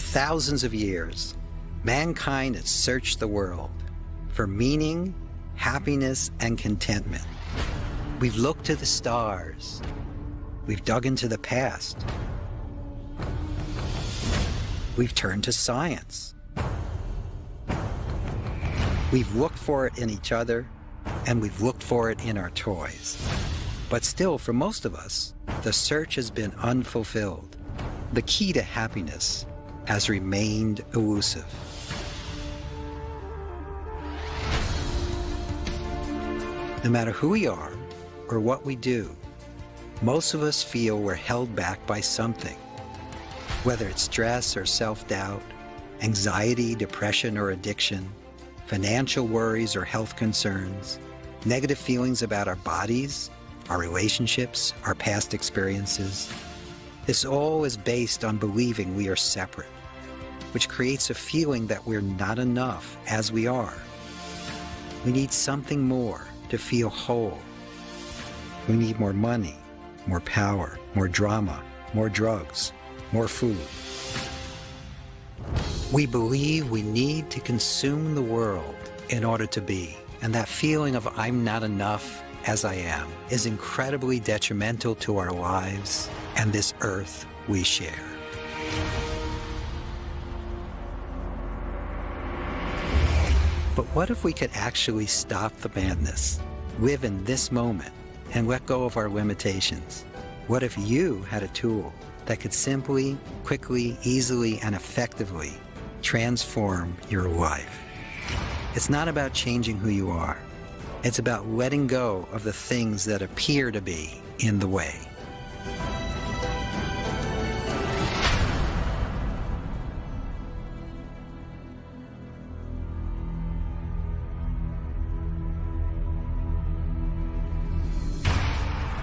thousands of years, mankind has searched the world for meaning, happiness, and contentment. We've looked to the stars. We've dug into the past. We've turned to science. We've looked for it in each other, and we've looked for it in our toys. But still, for most of us, the search has been unfulfilled. The key to happiness has remained elusive. No matter who we are or what we do, most of us feel we're held back by something. Whether it's stress or self-doubt, anxiety, depression or addiction, financial worries or health concerns, negative feelings about our bodies, our relationships, our past experiences. This all is based on believing we are separate, which creates a feeling that we're not enough as we are. We need something more to feel whole. We need more money, more power, more drama, more drugs, more food. We believe we need to consume the world in order to be, and that feeling of I'm not enough as I am is incredibly detrimental to our lives and this earth we share. But what if we could actually stop the madness, live in this moment, and let go of our limitations? What if you had a tool that could simply, quickly, easily, and effectively transform your life? It's not about changing who you are. It's about letting go of the things that appear to be in the way.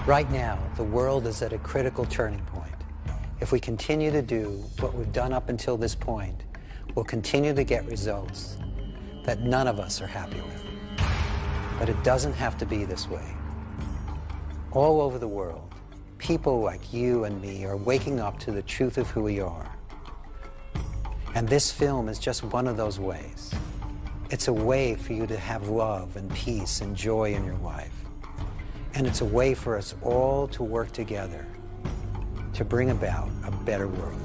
Right now, the world is at a critical turning point. If we continue to do what we've done up until this point, we'll continue to get results that none of us are happy with. But it doesn't have to be this way. All over the world, people like you and me are waking up to the truth of who we are. And this film is just one of those ways. It's a way for you to have love and peace and joy in your life. And it's a way for us all to work together to bring about a better world.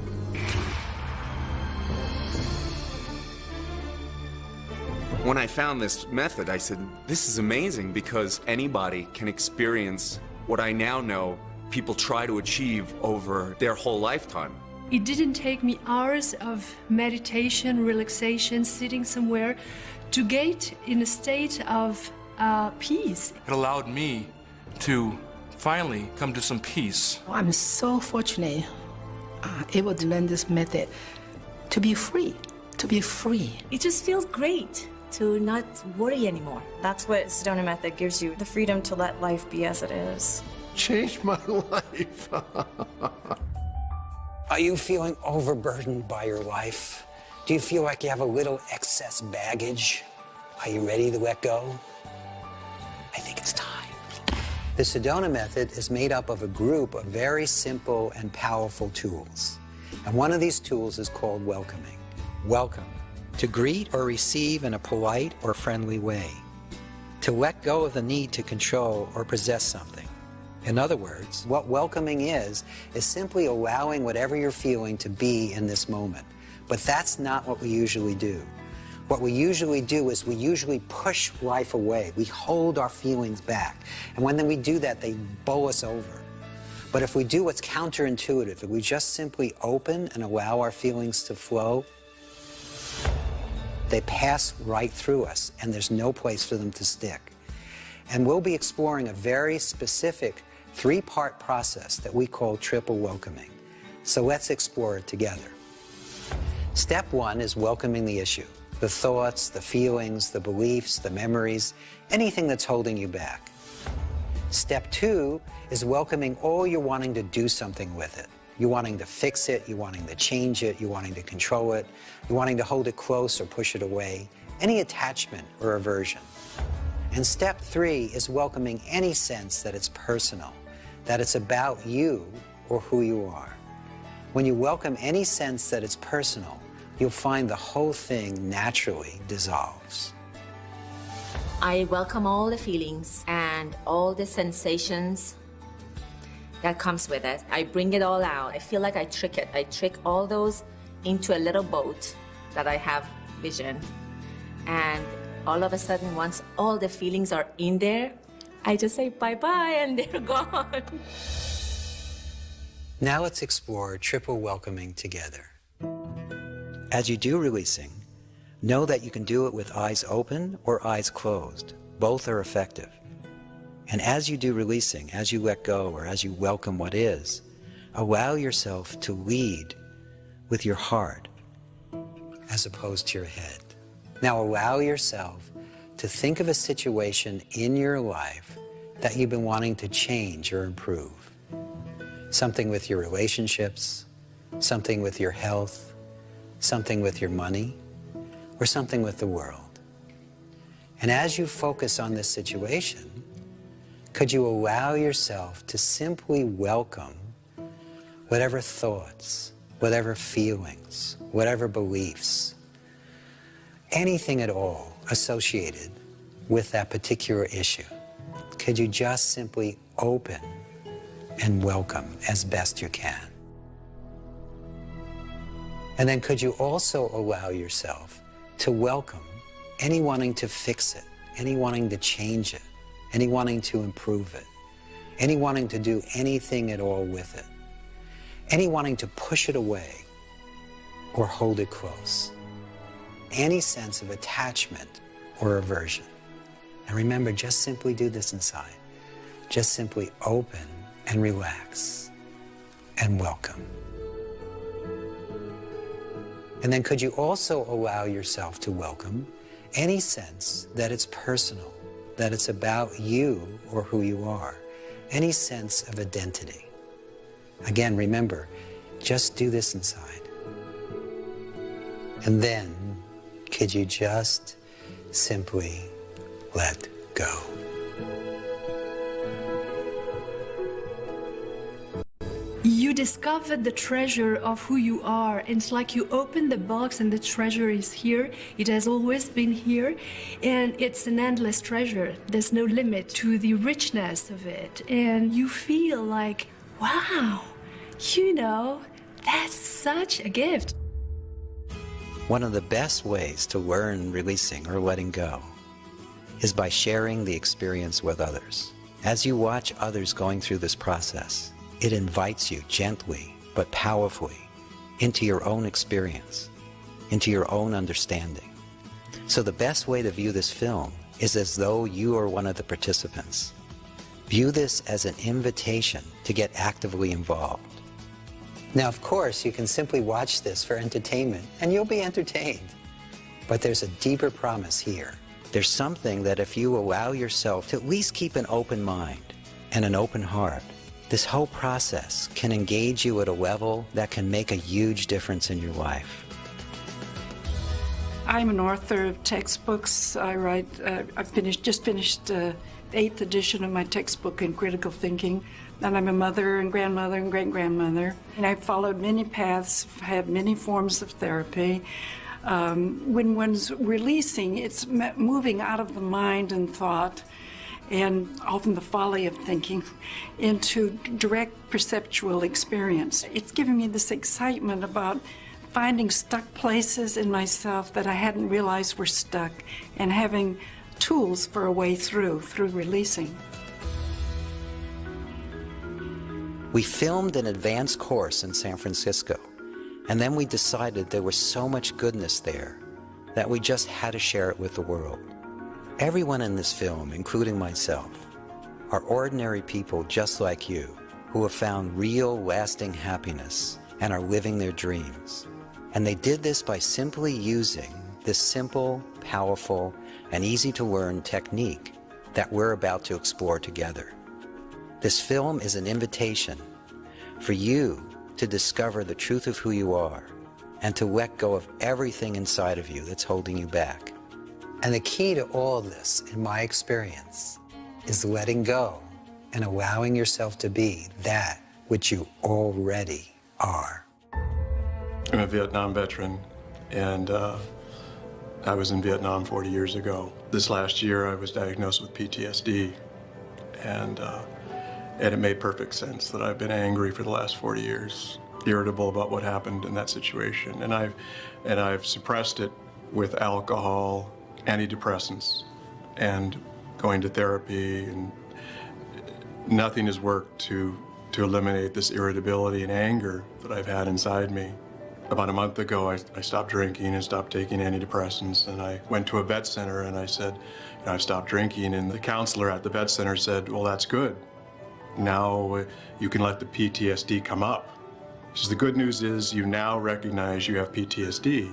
When I found this method, I said, this is amazing because anybody can experience what I now know people try to achieve over their whole lifetime. It didn't take me hours of meditation, relaxation, sitting somewhere to get in a state of peace. It allowed me to finally come to some peace. I'm so fortunate able to learn this method to be free, to be free. It just feels great to not worry anymore. That's what Sedona method gives you, the freedom to let life be as it is. Changed my life. Are you feeling overburdened by your life? Do you feel like you have a little excess baggage? Are you ready to let go? I think it's time. The Sedona method is made up of a group of very simple and powerful tools. And one of these tools is called welcoming. Welcome. To greet or receive in a polite or friendly way. To let go of the need to control or possess something. In other words, what welcoming is simply allowing whatever you're feeling to be in this moment. But that's not what we usually do. What we usually do is we usually push life away. We hold our feelings back. And when we do that, they bowl us over. But if we do what's counterintuitive, if we just simply open and allow our feelings to flow, they pass right through us, and there's no place for them to stick. And we'll be exploring a very specific three-part process that we call triple welcoming. So let's explore it together. Step one is welcoming the issue. The thoughts, the feelings, the beliefs, the memories, anything that's holding you back. Step two is welcoming all you're wanting to do something with it. You're wanting to fix it, you're wanting to change it, you're wanting to control it, you're wanting to hold it close or push it away, any attachment or aversion. And step three is welcoming any sense that it's personal, that it's about you or who you are. When you welcome any sense that it's personal, you'll find the whole thing naturally dissolves. I welcome all the feelings and all the sensations that comes with it. I bring it all out. I feel like I trick it. I trick all those into a little boat that I have vision. And all of a sudden, once all the feelings are in there, I just say bye-bye and they're gone. Now let's explore triple welcoming together. As you do releasing, know that you can do it with eyes open or eyes closed. Both are effective. And as you do releasing, as you let go or as you welcome what is, allow yourself to lead with your heart as opposed to your head. Now allow yourself to think of a situation in your life that you've been wanting to change or improve. Something with your relationships, something with your health, something with your money, or something with the world. And as you focus on this situation, could you allow yourself to simply welcome whatever thoughts, whatever feelings, whatever beliefs, anything at all associated with that particular issue? Could you just simply open and welcome as best you can? And then could you also allow yourself to welcome any wanting to fix it, any wanting to change it, any wanting to improve it, any wanting to do anything at all with it, any wanting to push it away or hold it close, any sense of attachment or aversion. And remember, just simply do this inside. Just simply open and relax and welcome. And then could you also allow yourself to welcome any sense that it's personal, that it's about you or who you are, any sense of identity. Again, remember, just do this inside. And then, could you just simply let go? You discovered the treasure of who you are. And it's like you open the box and the treasure is here. It has always been here. And it's an endless treasure. There's no limit to the richness of it. And you feel like, wow, you know, that's such a gift. One of the best ways to learn releasing or letting go is by sharing the experience with others. As you watch others going through this process, it invites you gently but powerfully into your own experience, into your own understanding. So the best way to view this film is as though you are one of the participants. View this as an invitation to get actively involved. Now, of course, you can simply watch this for entertainment, and you'll be entertained. But there's a deeper promise here. There's something that if you allow yourself to at least keep an open mind and an open heart, this whole process can engage you at a level that can make a huge difference in your life. I'm an author of textbooks. I write, I've just finished the 8th edition of my textbook in critical thinking. And I'm a mother and grandmother and great-grandmother. And I've followed many paths, had many forms of therapy. When one's releasing, it's moving out of the mind and thought, and often the folly of thinking, into direct perceptual experience. It's given me this excitement about finding stuck places in myself that I hadn't realized were stuck, and having tools for a way through releasing. We filmed an advanced course in San Francisco, and then we decided there was so much goodness there that we just had to share it with the world. Everyone in this film, including myself, are ordinary people just like you who have found real, lasting happiness and are living their dreams. And they did this by simply using this simple, powerful, and easy-to-learn technique that we're about to explore together. This film is an invitation for you to discover the truth of who you are and to let go of everything inside of you that's holding you back. And the key to all of this, in my experience, is letting go and allowing yourself to be that which you already are. I'm a Vietnam veteran. And I was in Vietnam 40 years ago. This last year, I was diagnosed with PTSD, and it made perfect sense that I've been angry for the last 40 years, irritable about what happened in that situation, and I've suppressed it with alcohol, antidepressants, and going to therapy, and nothing has worked to eliminate this irritability and anger that I've had inside me. About a month ago, I stopped drinking and stopped taking antidepressants, and I went to a vet center and I said, I've stopped drinking, and the counselor at the vet center said, well, that's good. Now you can let the PTSD come up. He says, the good news is you now recognize you have PTSD.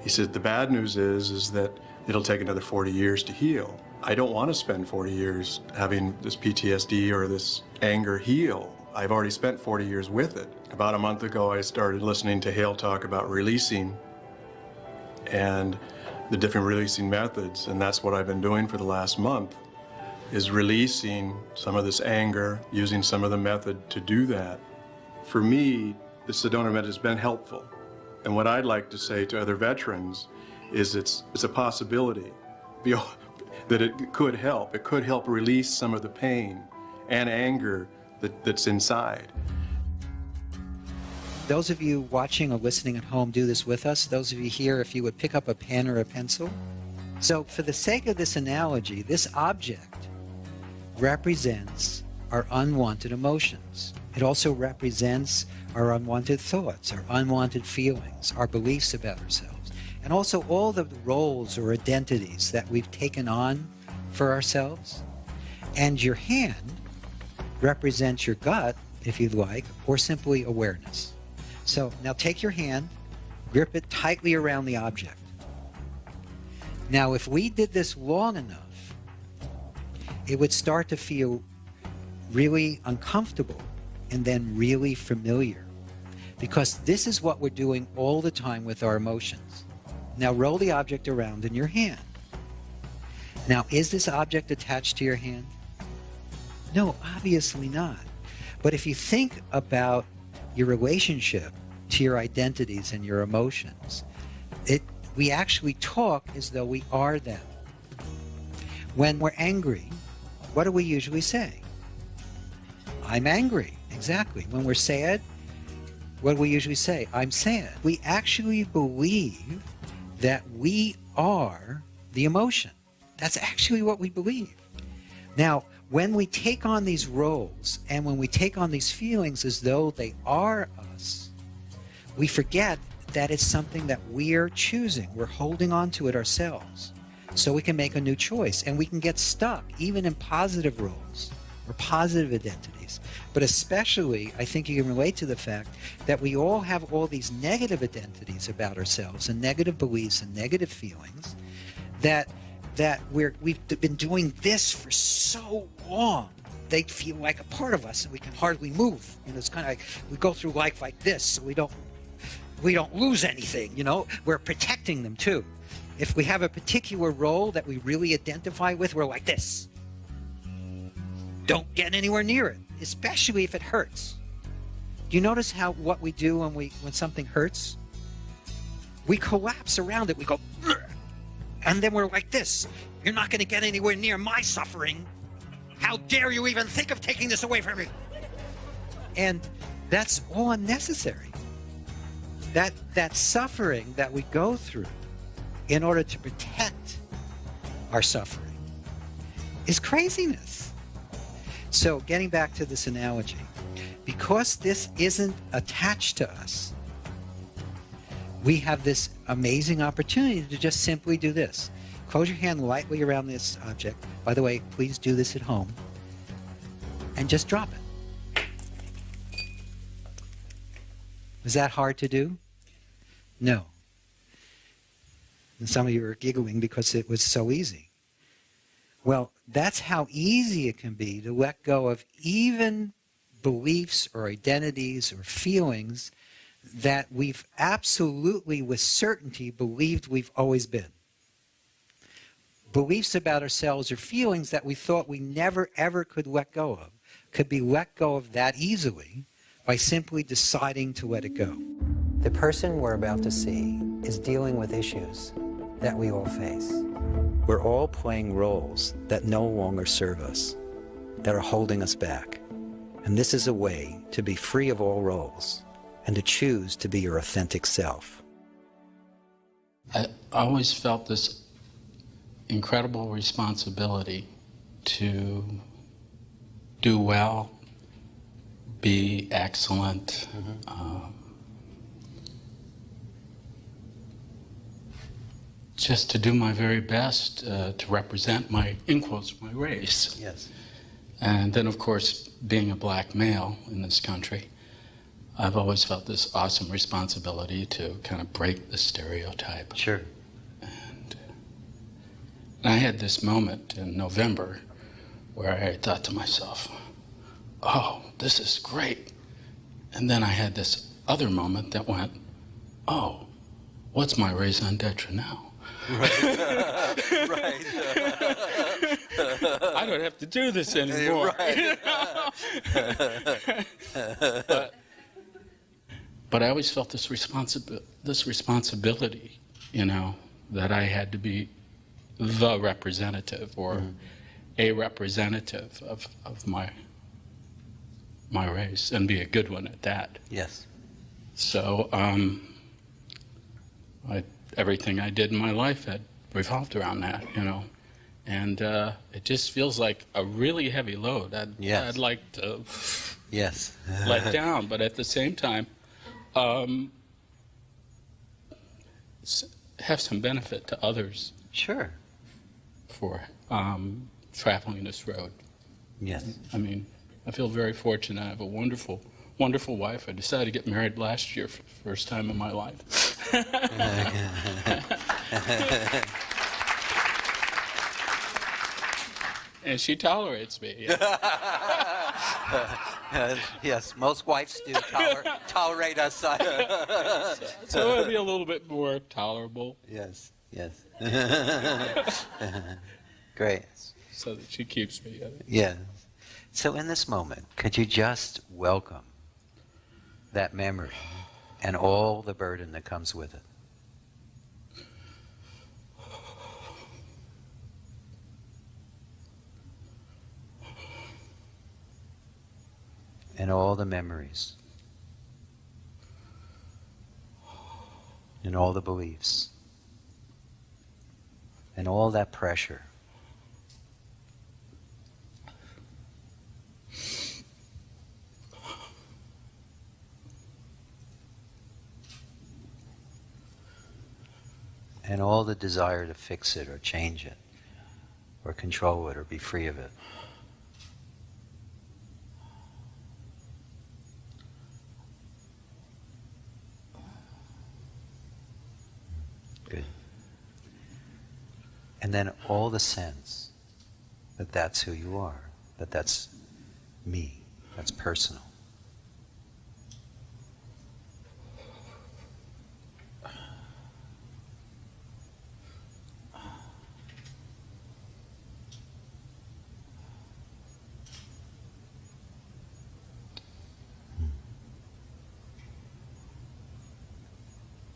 He said, the bad news is that it'll take another 40 years to heal. I don't want to spend 40 years having this PTSD or this anger heal. I've already spent 40 years with it. About a month ago, I started listening to Hale talk about releasing and the different releasing methods, and that's what I've been doing for the last month, is releasing some of this anger, using some of the method to do that. For me, the Sedona method has been helpful, and what I'd like to say to other veterans is it's a possibility that it could help. It could help release some of the pain and anger that's inside. Those of you watching or listening at home, do this with us. Those of you here, if you would pick up a pen or a pencil. So for the sake of this analogy, this object represents our unwanted emotions. It also represents our unwanted thoughts, our unwanted feelings, our beliefs about ourselves, and also all the roles or identities that we've taken on for ourselves. And your hand represents your gut, if you'd like, or simply awareness. So now take your hand, grip it tightly around the object. Now, if we did this long enough, it would start to feel really uncomfortable and then really familiar, because this is what we're doing all the time with our emotions. Now roll the object around in your hand. Now, is this object attached to your hand? No, obviously not. But if you think about your relationship to your identities and your emotions, we actually talk as though we are them. When we're angry, what do we usually say? I'm angry. Exactly. When we're sad, what do we usually say? I'm sad. We actually believe that we are the emotion. That's actually what we believe. Now, when we take on these roles and when we take on these feelings as though they are us, we forget that it's something that we're choosing. We're holding on to it ourselves. So we can make a new choice, and we can get stuck even in positive roles or positive identities. But especially, I think you can relate to the fact that we all have all these negative identities about ourselves and negative beliefs and negative feelings that we've been doing this for so long. They feel like a part of us and we can hardly move. You know, it's kind of like we go through life like this so we don't lose anything, you know. We're protecting them too. If we have a particular role that we really identify with, we're like this. Don't get anywhere near it, especially if it hurts. Do you notice what we do when something hurts? We collapse around it. We go, and then we're like this. You're not going to get anywhere near my suffering. How dare you even think of taking this away from me? And that's all unnecessary. That suffering that we go through in order to protect our suffering is craziness. So getting back to this analogy, because this isn't attached to us, we have this amazing opportunity to just simply do this. Close your hand lightly around this object. By the way, please do this at home. And just drop it. Was that hard to do? No. And some of you are giggling because it was so easy. Well, that's how easy it can be to let go of even beliefs or identities or feelings that we've absolutely with certainty believed we've always been. Beliefs about ourselves or feelings that we thought we never ever could let go of could be let go of that easily by simply deciding to let it go. The person we're about to see is dealing with issues that we all face. We're all playing roles that no longer serve us, that are holding us back. And this is a way to be free of all roles and to choose to be your authentic self. I always felt this incredible responsibility to do well, be excellent, just to do my very best to represent my, in quotes, my race. Yes. And then, of course, being a black male in this country, I've always felt this awesome responsibility to kind of break the stereotype. Sure. And I had this moment in November where I thought to myself, oh, this is great. And then I had this other moment that went, oh, what's my raison d'etre now? Right. Right. I don't have to do this anymore. Right. But I always felt this responsibility, you know, that I had to be the representative or a representative of my race and be a good one at that. Yes. So everything I did in my life had revolved around that, you know. And it just feels like a really heavy load. I'd like to let down, but at the same time, have some benefit to others. Sure. For traveling this road. Yes. I mean, I feel very fortunate. I have a wonderful, wonderful wife. I decided to get married last year for the first time in my life. And she tolerates me. Yes, most wives do tolerate us. So it'll be a little bit more tolerable. Yes, yes. Great. So that she keeps me. Yes. So in this moment, could you just welcome that memory and all the burden that comes with it? And all the memories, and all the beliefs, and all that pressure. And all the desire to fix it or change it, or control it or be free of it. Good. And then all the sense that that's who you are, that that's me, that's personal.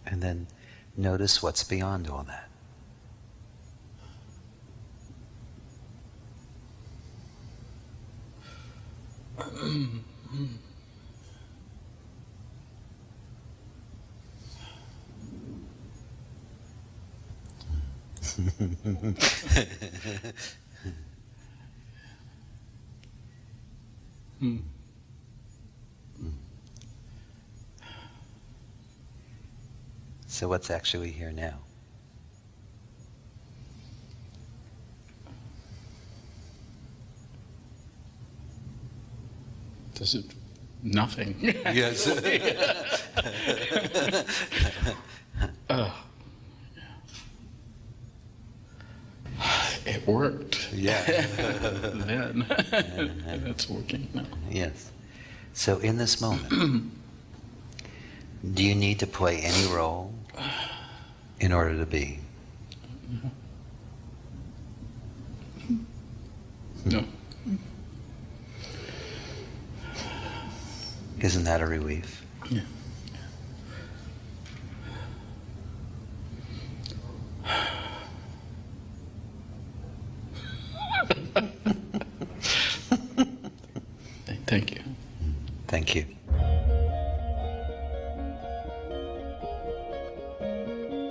And then notice what's beyond all that. So what's actually here now? This is nothing. Yes. It worked. Yeah. Then. And it's working now. Yes. So in this moment, do you need to play any role in order to be? No. Isn't that a relief? Yeah. Thank you. Thank you.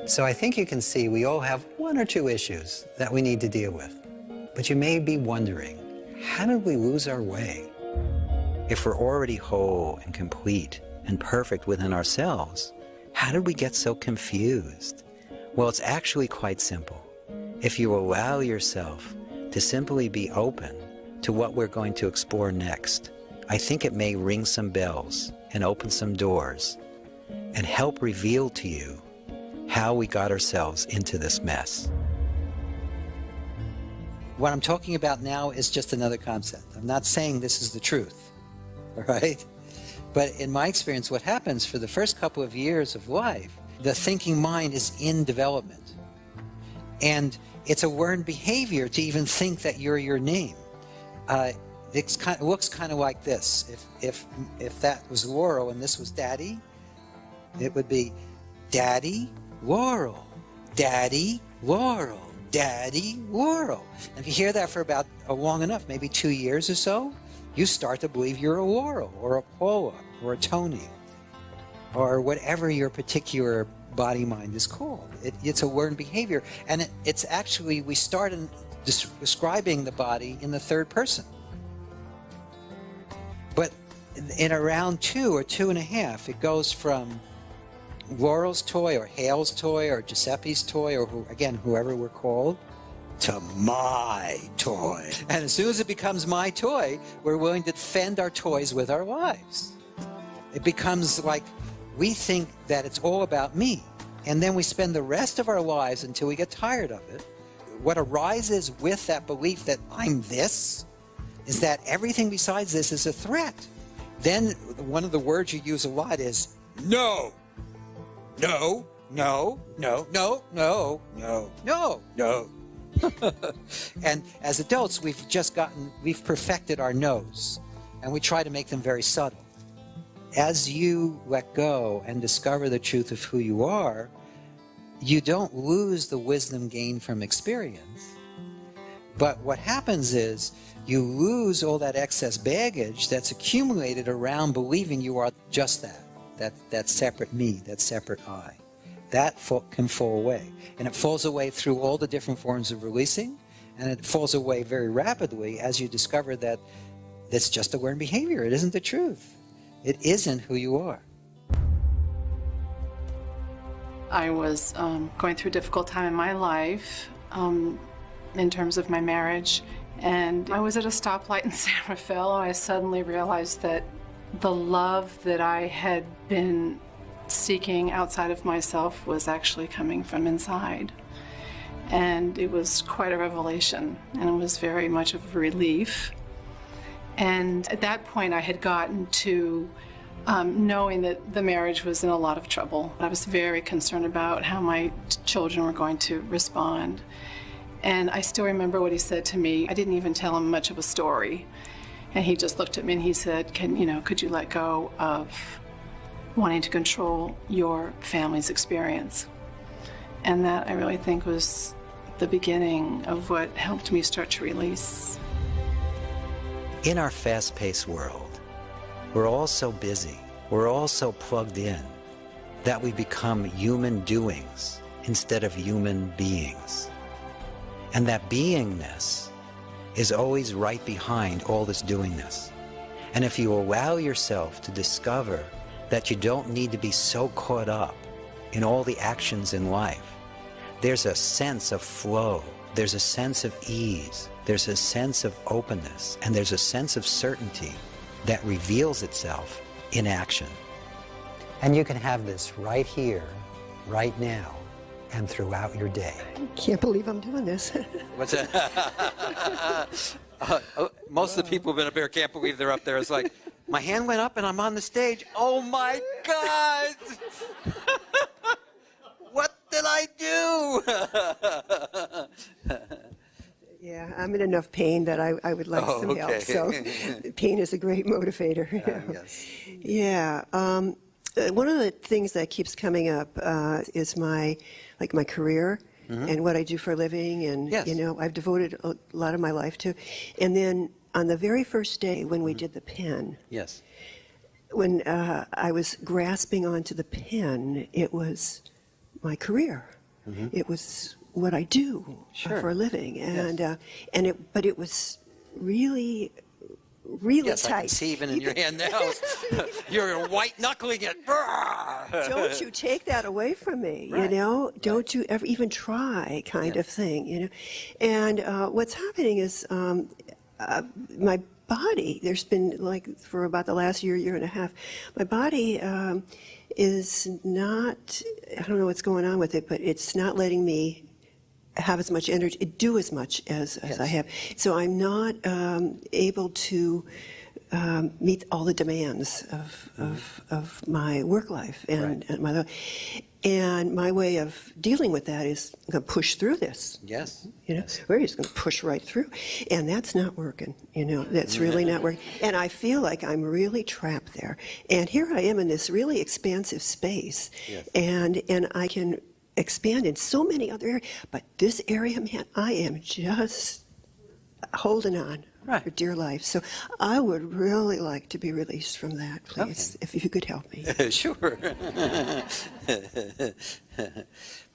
So I think you can see we all have one or two issues that we need to deal with. But you may be wondering, how did we lose our way? If we're already whole and complete and perfect within ourselves, how did we get so confused? Well, it's actually quite simple. If you allow yourself to simply be open to what we're going to explore next, I think it may ring some bells and open some doors and help reveal to you how we got ourselves into this mess. What I'm talking about now is just another concept. I'm not saying this is the truth, all right? But in my experience, what happens for the first couple of years of life, the thinking mind is in development. And it's a learned behavior to even think that you're your name. It looks kind of like this. If that was Laurel and this was Daddy, it would be Daddy, Laurel, Daddy, Laurel, Daddy, Laurel. And if you hear that for about long enough, maybe 2 years or so, you start to believe you're a Laurel or a Paula or a Tony or whatever your particular body mind is called. It's a learned behavior. And it's actually, we start in describing the body in the third person. But in around 2 or 2.5, it goes from Laurel's toy or Hale's toy or Giuseppe's toy or whoever we're called, to my toy. And as soon as it becomes my toy, we're willing to defend our toys with our lives. It becomes like we think that it's all about me. And then we spend the rest of our lives until we get tired of it. What arises with that belief that I'm this is that everything besides this is a threat. Then one of the words you use a lot is no. No, no, no, no, no, no, no, no. And as adults, we've perfected our no's, and we try to make them very subtle. As you let go and discover the truth of who you are, you don't lose the wisdom gained from experience. But what happens is you lose all that excess baggage that's accumulated around believing you are just that separate me, that separate I. That can fall away. And it falls away through all the different forms of releasing, and it falls away very rapidly as you discover that it's just a learned behavior. It isn't the truth. It isn't who you are. I was going through a difficult time in my life in terms of my marriage, and I was at a stoplight in San Rafael, and I suddenly realized that the love that I had been seeking outside of myself was actually coming from inside. And it was quite a revelation, and it was very much of a relief. And at that point, I had gotten to knowing that the marriage was in a lot of trouble. I was very concerned about how my children were going to respond. And I still remember what he said to me. I didn't even tell him much of a story. And he just looked at me and he said, could you let go of wanting to control your family's experience? And that I really think was the beginning of what helped me start to release. In our fast-paced world, we're all so busy, we're all so plugged in, that we become human doings instead of human beings. And that beingness is always right behind all this doingness. And if you allow yourself to discover that you don't need to be so caught up in all the actions in life, there's a sense of flow, there's a sense of ease, there's a sense of openness, and there's a sense of certainty that reveals itself in action. And you can have this right here, right now, and throughout your day. I can't believe I'm doing this. What's that? Most of the people who've been up here can't believe they're up there. It's like, my hand went up and I'm on the stage. Oh my God! What did I do? Yeah, I'm in enough pain that I would like some help. So pain is a great motivator. Yes. Yeah. One of the things that keeps coming up is my career and what I do for a living, and Yes. you know, I've devoted a lot of my life to. And then on the very first day when we did the pen, Yes. when I was grasping onto the pen, it was my career. It was what I do Sure. for a living, and Yes. but it was really Yes, tight. I can see even in your hand now. You're white knuckling it. Don't you take that away from me, Right. you know? Don't you ever even try, kind of thing, you know? And what's happening is my body, there's been like for about the last year and a half, my body is not, I don't know what's going on with it, but it's not letting me have as much energy, do as much as I have. So I'm not able to meet all the demands of my work life and my life. And my way of dealing with that is I'm going to push through this. Yes. You know, we're just going to push right through. And that's not working, you know, that's really not working. And I feel like I'm really trapped there. And here I am in this really expansive space. Yes. And I can expand in so many other areas. But this area, man, I am just holding on for dear life. So I would really like to be released from that, please, if you could help me. Sure.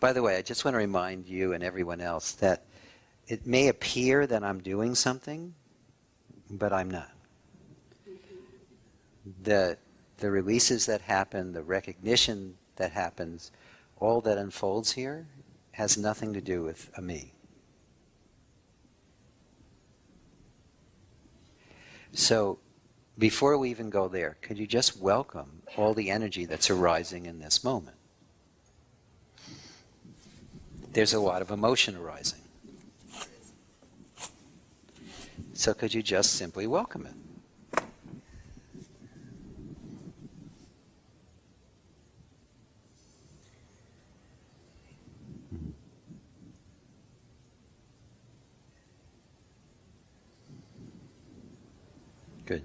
By the way, I just want to remind you and everyone else that it may appear that I'm doing something, but I'm not. The releases that happen, the recognition that happens, all that unfolds here has nothing to do with a me. So before we even go there, could you just welcome all the energy that's arising in this moment? There's a lot of emotion arising. So could you just simply welcome it? Good.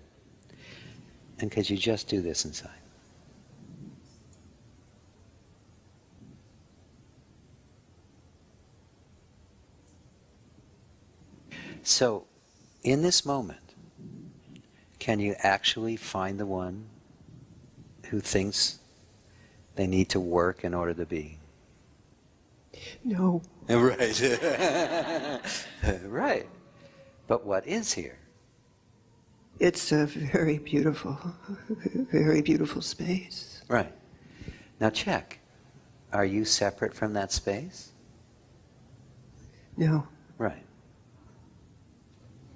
And could you just do this inside? So, in this moment, can you actually find the one who thinks they need to work in order to be? No. Right. Right. But what is here? It's a very beautiful space. Right. Now check. Are you separate from that space? No. Right.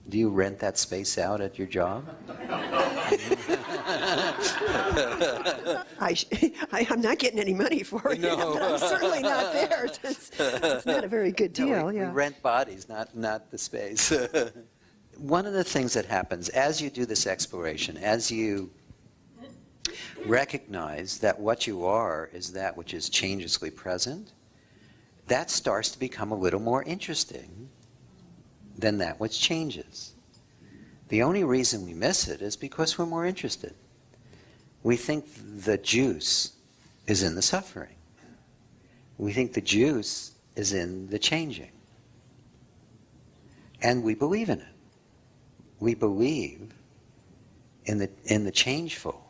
Do you rent that space out at your job? I'm not getting any money for it. No. I'm certainly not there. It's not a very good deal. No, we rent bodies, not the space. One of the things that happens as you do this exploration, as you recognize that what you are is that which is changelessly present, that starts to become a little more interesting than that which changes. The only reason we miss it is because we're more interested. We think the juice is in the suffering. We think the juice is in the changing. And we believe in it. We believe in the changeful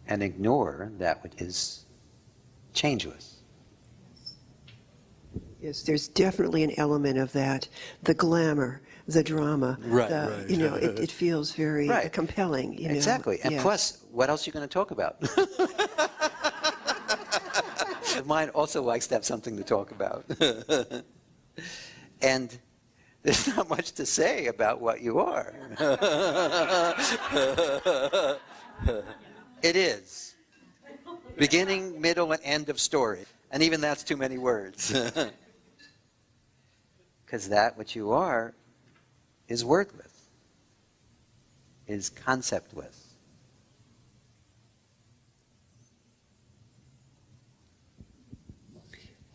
and ignore that which is changeless. Yes, there's definitely an element of that. The glamour, the drama. Right. You know, it feels very compelling. You know? Exactly. And plus, what else are you going to talk about? The mind also likes to have something to talk about. And there's not much to say about what you are. It is. Beginning, middle, and end of story. And even that's too many words. Because that which you are is wordless, is conceptless.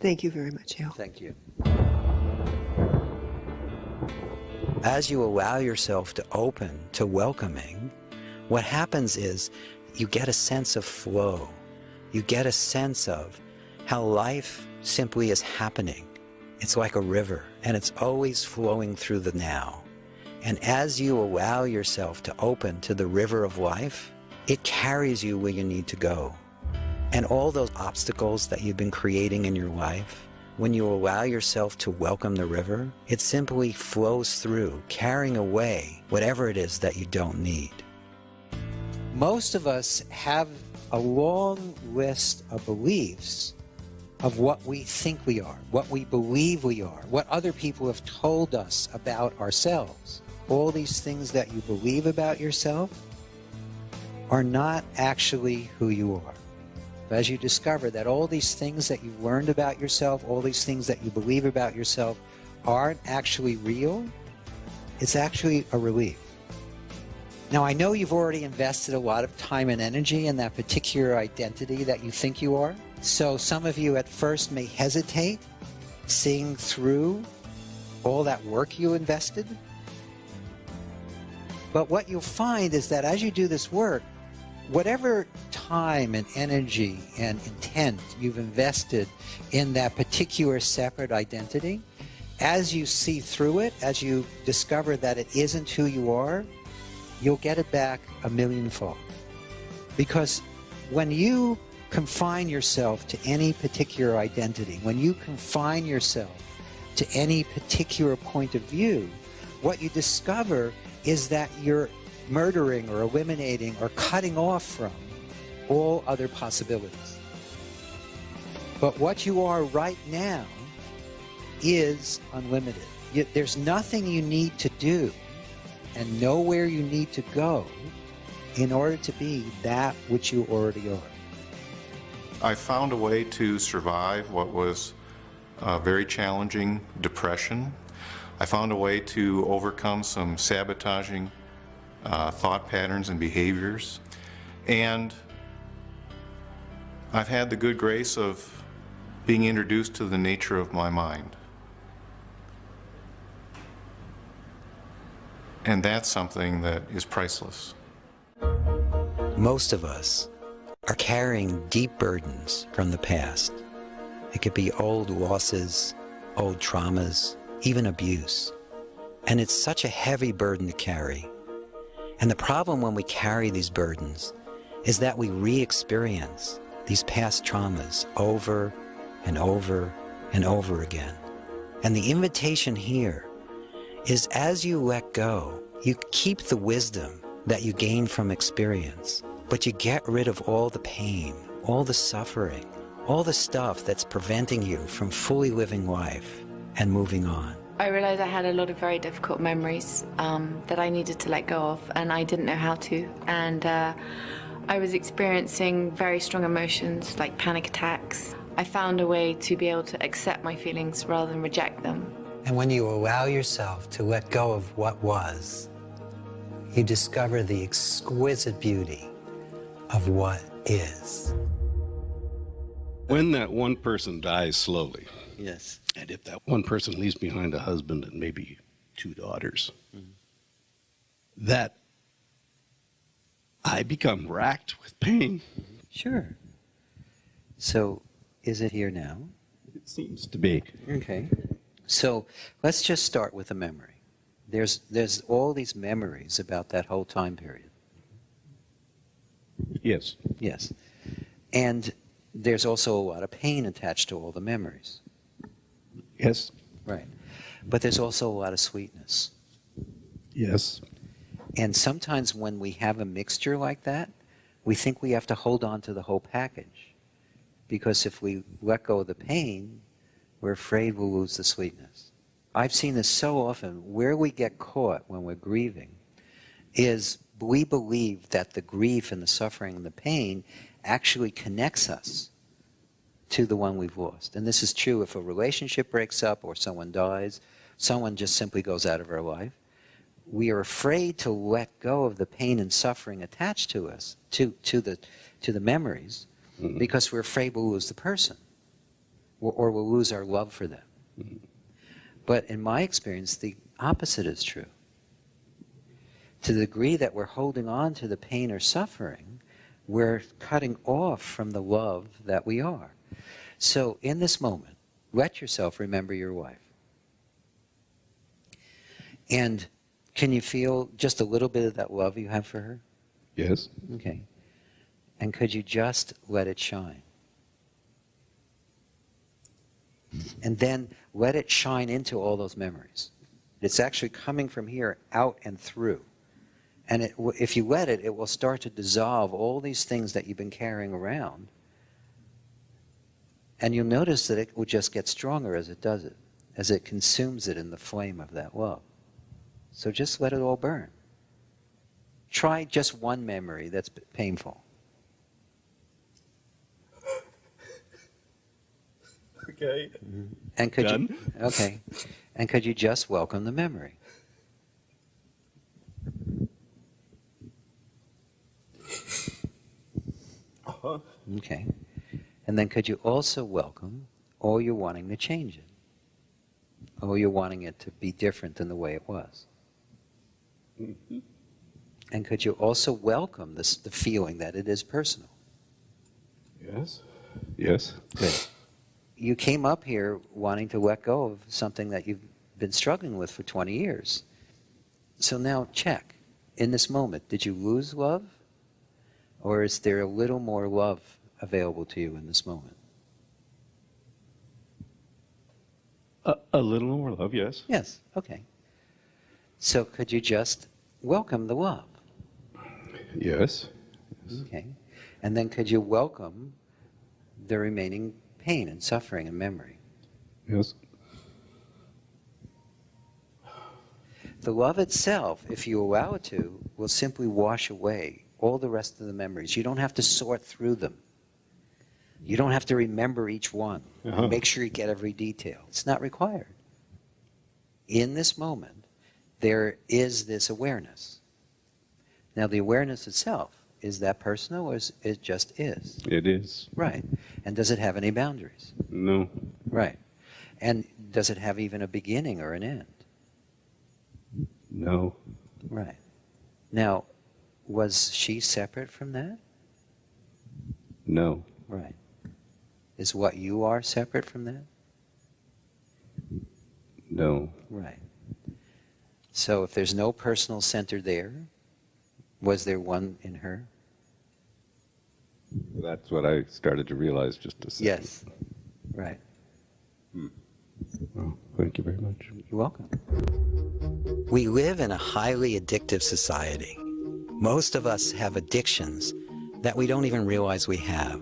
Thank you very much, Hal. Thank you. As you allow yourself to open to welcoming, what happens is you get a sense of flow. You get a sense of how life simply is happening. It's like a river, and it's always flowing through the now. And as you allow yourself to open to the river of life, it carries you where you need to go. And all those obstacles that you've been creating in your life, when you allow yourself to welcome the river, it simply flows through, carrying away whatever it is that you don't need. Most of us have a long list of beliefs of what we think we are, what we believe we are, what other people have told us about ourselves. All these things that you believe about yourself are not actually who you are. As you discover that all these things that you've learned about yourself, all these things that you believe about yourself aren't actually real, it's actually a relief. Now, I know you've already invested a lot of time and energy in that particular identity that you think you are. So some of you at first may hesitate seeing through all that work you invested. But what you'll find is that as you do this work, whatever time and energy and intent you've invested in that particular separate identity, as you see through it, as you discover that it isn't who you are, you'll get it back a millionfold. Because when you confine yourself to any particular identity, when you confine yourself to any particular point of view, what you discover is that you're murdering or eliminating or cutting off from all other possibilities. But what you are right now is unlimited. There's nothing you need to do and nowhere you need to go in order to be that which you already are. I found a way to survive what was a very challenging depression. I found a way to overcome some sabotaging thought patterns and behaviors. And I've had the good grace of being introduced to the nature of my mind. And that's something that is priceless. Most of us are carrying deep burdens from the past. It could be old losses, old traumas, even abuse. And it's such a heavy burden to carry. And the problem when we carry these burdens is that we re-experience these past traumas over and over and over again. And the invitation here is as you let go, you keep the wisdom that you gain from experience, but you get rid of all the pain, all the suffering, all the stuff that's preventing you from fully living life and moving on. I realized I had a lot of very difficult memories that I needed to let go of, and I didn't know how to. And I was experiencing very strong emotions like panic attacks. I found a way to be able to accept my feelings rather than reject them. And when you allow yourself to let go of what was, you discover the exquisite beauty of what is. When that one person dies slowly, yes, and if that one person leaves behind a husband and maybe 2 daughters, that I become racked with pain. Sure. So, is it here now? It seems to be. Okay. So, let's just start with a memory. There's all these memories about that whole time period. Yes. Yes. And there's also a lot of pain attached to all the memories. Yes. Right. But there's also a lot of sweetness. Yes. And sometimes when we have a mixture like that, we think we have to hold on to the whole package. Because if we let go of the pain, we're afraid we'll lose the sweetness. I've seen this so often. Where we get caught when we're grieving is we believe that the grief and the suffering and the pain actually connects us to the one we've lost. And this is true if a relationship breaks up or someone dies, someone just simply goes out of our life. We are afraid to let go of the pain and suffering attached to us, to the memories, because we're afraid we'll lose the person or we'll lose our love for them. But in my experience, the opposite is true. To the degree that we're holding on to the pain or suffering, we're cutting off from the love that we are. So in this moment, let yourself remember your wife. And can you feel just a little bit of that love you have for her? Yes. Okay. And could you just let it shine? And then let it shine into all those memories. It's actually coming from here out and through. And if you let it, it will start to dissolve all these things that you've been carrying around. And you'll notice that it will just get stronger as it does it, as it consumes it in the flame of that love. So just let it all burn. Try just one memory that's painful. Okay. And could Done? you? Okay. And could you just welcome the memory? Uh-huh. Okay. And then could you also welcome all you're wanting to change it? All you're wanting it to be different than the way it was? Mm-hmm. And could you also welcome the feeling that it is personal? Yes. Yes. Good. You came up here wanting to let go of something that you've been struggling with for 20 years. So now check. In this moment, did you lose love? Or is there a little more love available to you in this moment? A little more love, yes. Yes, okay. So could you just welcome the love? Yes. Okay. And then could you welcome the remaining pain and suffering and memory? Yes. The love itself, if you allow it to, will simply wash away all the rest of the memories. You don't have to sort through them. You don't have to remember each one. Uh-huh. Make sure you get every detail. It's not required. In this moment, there is this awareness. Now, the awareness itself, is that personal or is it just is? It is. Right. And does it have any boundaries? No. Right. And does it have even a beginning or an end? No. Right. Now, was she separate from that? No. Right. Is what you are separate from that? No. Right. So if there's no personal center there, was there one in her? That's what I started to realize just a second. Yes. Right. Well, thank you very much. You're welcome. We live in a highly addictive society. Most of us have addictions that we don't even realize we have.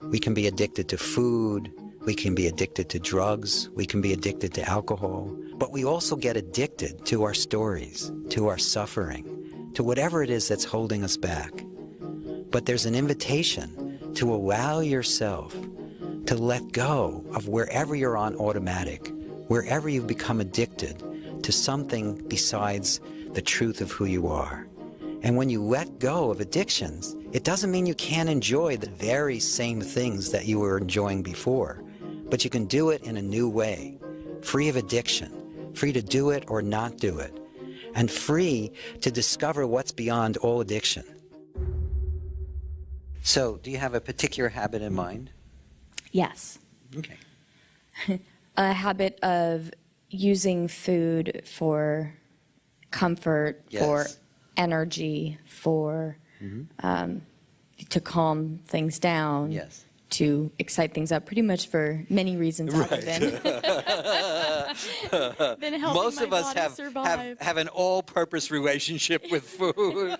We can be addicted to food, we can be addicted to drugs, we can be addicted to alcohol, but we also get addicted to our stories, to our suffering, to whatever it is that's holding us back. But there's an invitation to allow yourself to let go of wherever you're on automatic, wherever you've become addicted to something besides the truth of who you are. And when you let go of addictions, it doesn't mean you can't enjoy the very same things that you were enjoying before, but you can do it in a new way, free of addiction, free to do it or not do it, and free to discover what's beyond all addiction. So, do you have a particular habit in mind? Yes. Okay. A habit of using food for comfort, Yes. for energy, for to calm things down, Yes. to excite things up, pretty much for many reasons other than, than helping Most my of us body survive. have an all-purpose relationship with food.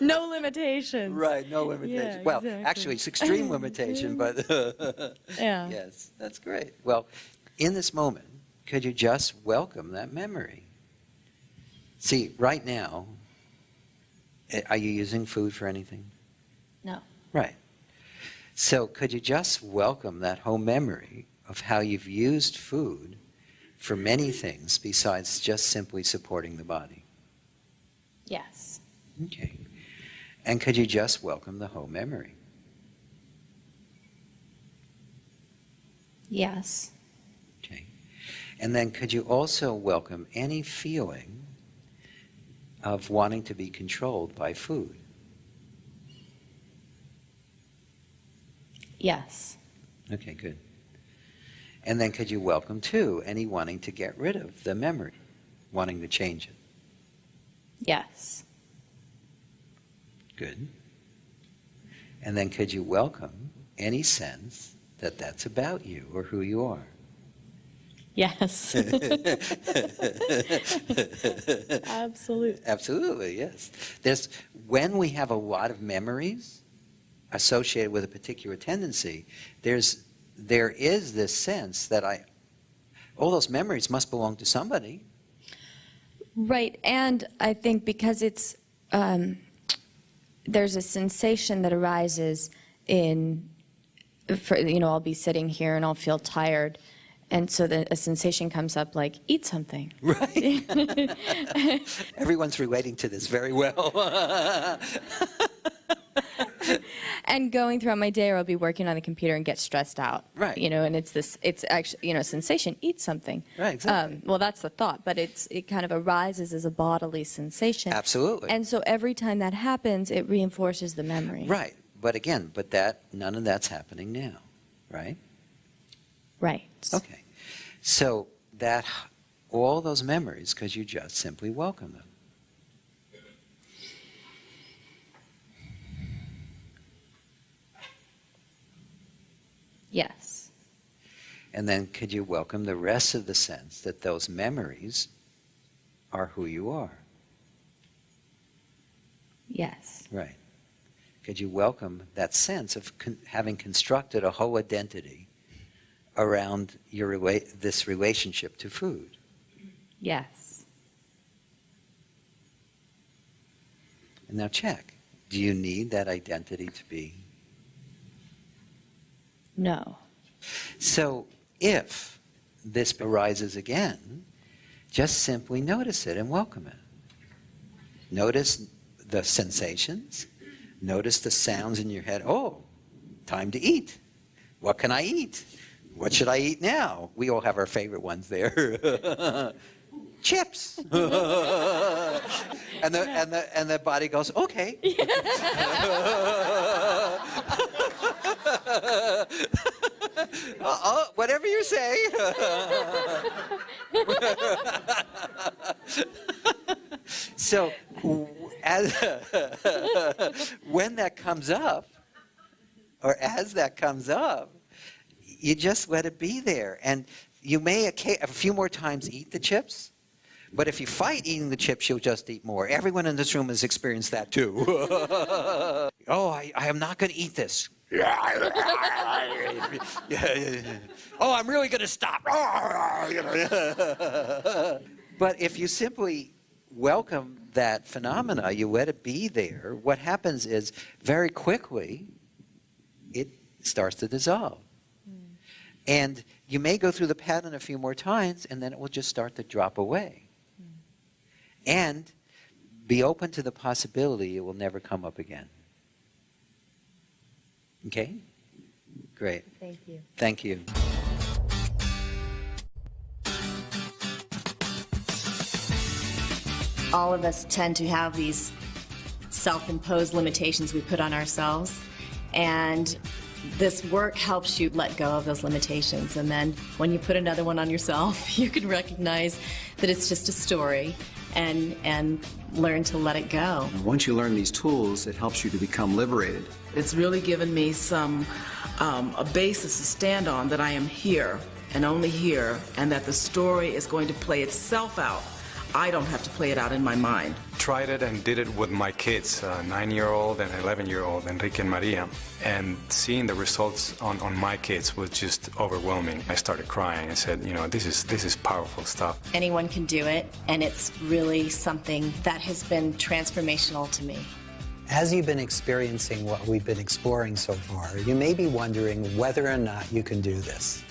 No limitations. Right, no limitation. Yeah, well, exactly. actually, it's extreme limitation, but Yeah. yes, that's great. Well, in this moment, could you just welcome that memory? See, right now, are you using food for anything? No. Right. So could you just welcome that whole memory of how you've used food for many things besides just simply supporting the body? Yes. Okay. And could you just welcome the whole memory? Yes. Okay. And then could you also welcome any feeling of wanting to be controlled by food? Yes. Okay, good. And then could you welcome, too, any wanting to get rid of the memory, wanting to change it? Yes. Good. And then could you welcome any sense that that's about you or who you are? Yes. Absolutely. Absolutely, yes. When we have a lot of memories associated with a particular tendency, there is this sense that all those memories must belong to somebody. Right, and I think because it's, there's a sensation that arises I'll be sitting here and I'll feel tired, and so a sensation comes up like, eat something. Right. Everyone's relating to this very well. And going throughout my day, or I'll be working on the computer and get stressed out. Right. And it's actually, a sensation, eat something. Right, exactly. Well, that's the thought, but it kind of arises as a bodily sensation. Absolutely. And so every time that happens, it reinforces the memory. Right. But again, none of that's happening now, right? Right. Okay. So all those memories, because you just simply welcome them. Yes. And then could you welcome the rest of the sense that those memories are who you are? Yes. Right. Could you welcome that sense of having constructed a whole identity around this relationship to food? Yes. And now check. Do you need that identity to be? No. So if this arises again, just simply notice it and welcome it. Notice the sensations. Notice the sounds in your head. Oh, time to eat. What can I eat? What should I eat now? We all have our favorite ones there. Chips. And the body goes, okay. Whatever you say. So, when that comes up, or as that comes up, you just let it be there. And you may a few more times eat the chips, but if you fight eating the chips, you'll just eat more. Everyone in this room has experienced that too. Oh, I am not going to eat this. Oh, I'm really going to stop. But if you simply welcome that phenomena, you let it be there, what happens is very quickly it starts to dissolve. And you may go through the pattern a few more times, and then it will just start to drop away. And be open to the possibility it will never come up again. Okay? Great. Thank you. Thank you. All of us tend to have these self-imposed limitations we put on ourselves, and this work helps you let go of those limitations. And then when you put another one on yourself, you can recognize that it's just a story and learn to let it go. Once you learn these tools, it helps you to become liberated. It's really given me a basis to stand on, that I am here and only here, and that the story is going to play itself out. I don't have to play it out in my mind. Tried it and did it with my kids, 9-year-old and 11-year-old, Enrique and Maria. And seeing the results on my kids was just overwhelming. I started crying and said, this is powerful stuff. Anyone can do it, and it's really something that has been transformational to me. As you've been experiencing what we've been exploring so far, you may be wondering whether or not you can do this.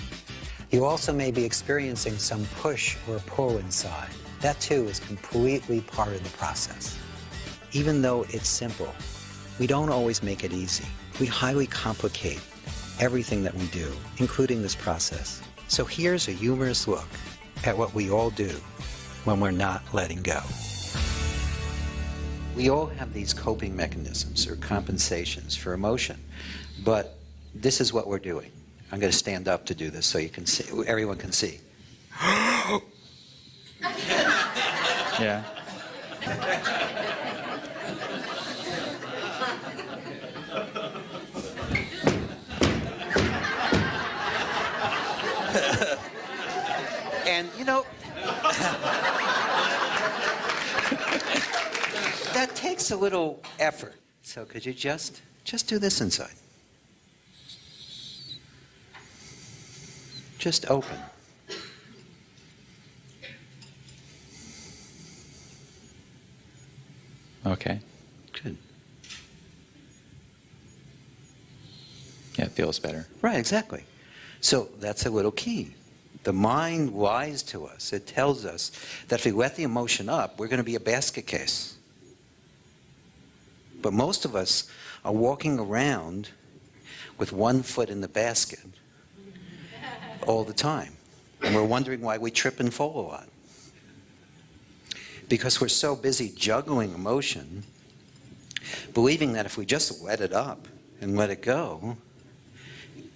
You also may be experiencing some push or pull inside. That, too, is completely part of the process. Even though it's simple, we don't always make it easy. We highly complicate everything that we do, including this process. So here's a humorous look at what we all do when we're not letting go. We all have these coping mechanisms or compensations for emotion, but this is what we're doing. I'm going to stand up to do this so you can see, everyone can see. Yeah. And, you know, that takes a little effort. So could you just do this inside? Just open. Okay. Good. Yeah, it feels better. Right, exactly. So that's a little key. The mind lies to us. It tells us that if we let the emotion up, we're going to be a basket case. But most of us are walking around with one foot in the basket all the time. And we're wondering why we trip and fall a lot. Because we're so busy juggling emotion, believing that if we just let it up and let it go,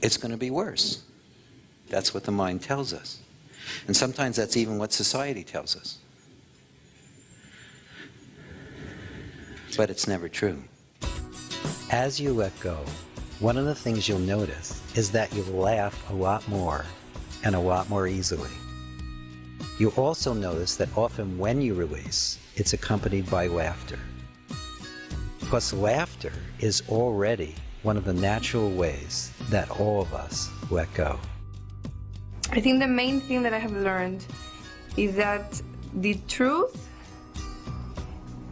it's going to be worse. That's what the mind tells us. And sometimes that's even what society tells us. But it's never true. As you let go, one of the things you'll notice is that you laugh a lot more and a lot more easily. You also notice that often when you release, it's accompanied by laughter. Because laughter is already one of the natural ways that all of us let go. I think the main thing that I have learned is that the truth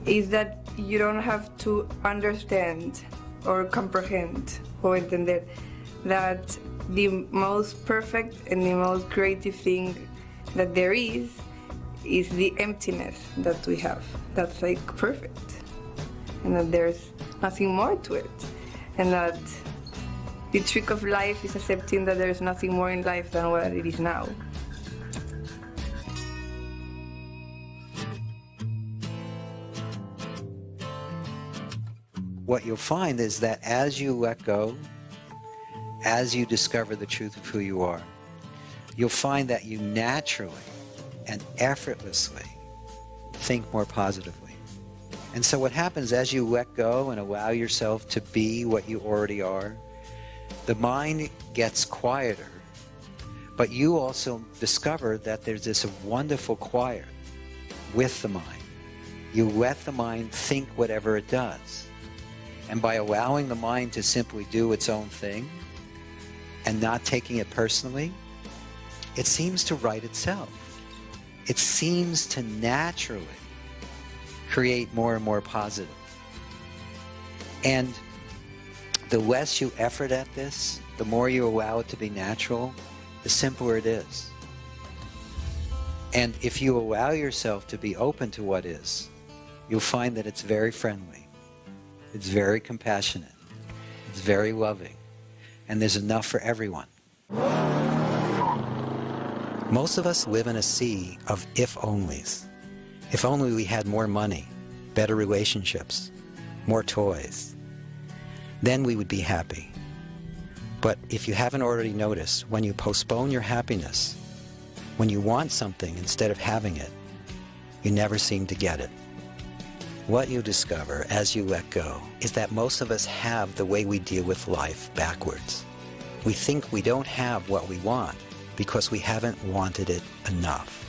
is that you don't have to understand or comprehend or entender that the most perfect and the most creative thing that there is the emptiness that we have. That's like perfect. And that there's nothing more to it. And that the trick of life is accepting that there's nothing more in life than what it is now. What you'll find is that as you let go, as you discover the truth of who you are, you'll find that you naturally and effortlessly think more positively. And so what happens as you let go and allow yourself to be what you already are, the mind gets quieter, but you also discover that there's this wonderful quiet with the mind. You let the mind think whatever it does. And by allowing the mind to simply do its own thing and not taking it personally, it seems to right itself. It seems to naturally create more and more positive. And the less you effort at this, the more you allow it to be natural, the simpler it is. And if you allow yourself to be open to what is, you'll find that it's very friendly. It's very compassionate. It's very loving. And there's enough for everyone. Most of us live in a sea of if-onlys. If only we had more money, better relationships, more toys. Then we would be happy. But if you haven't already noticed, when you postpone your happiness, when you want something instead of having it, you never seem to get it. What you discover as you let go is that most of us have the way we deal with life backwards. We think we don't have what we want because we haven't wanted it enough.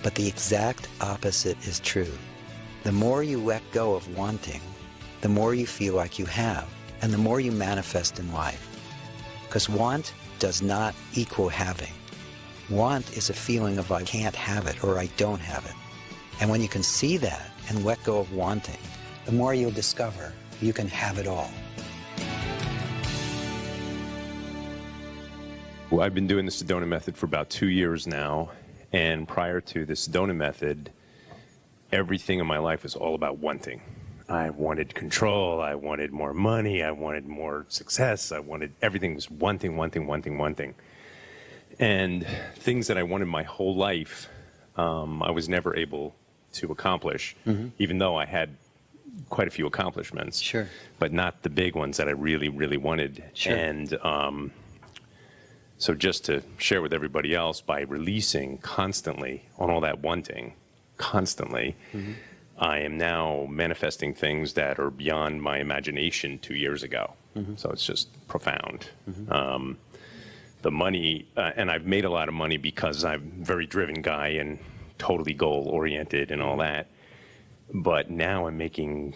But the exact opposite is true. The more you let go of wanting, the more you feel like you have, and the more you manifest in life. Because want does not equal having. Want is a feeling of I can't have it or I don't have it. And when you can see that and let go of wanting, the more you'll discover you can have it all. Well, I've been doing the Sedona method for about 2 years now, and prior to the Sedona method, everything in my life was all about wanting. I wanted control, I wanted more money, I wanted more success, everything was wanting. And things that I wanted my whole life, I was never able to accomplish, even though I had quite a few accomplishments. Sure. But not the big ones that I really, really wanted. Sure. And So just to share with everybody else, by releasing constantly on all that wanting, constantly, I am now manifesting things that are beyond my imagination 2 years ago. So it's just profound. The money, and I've made a lot of money because I'm a very driven guy and totally goal-oriented and all that. But now I'm making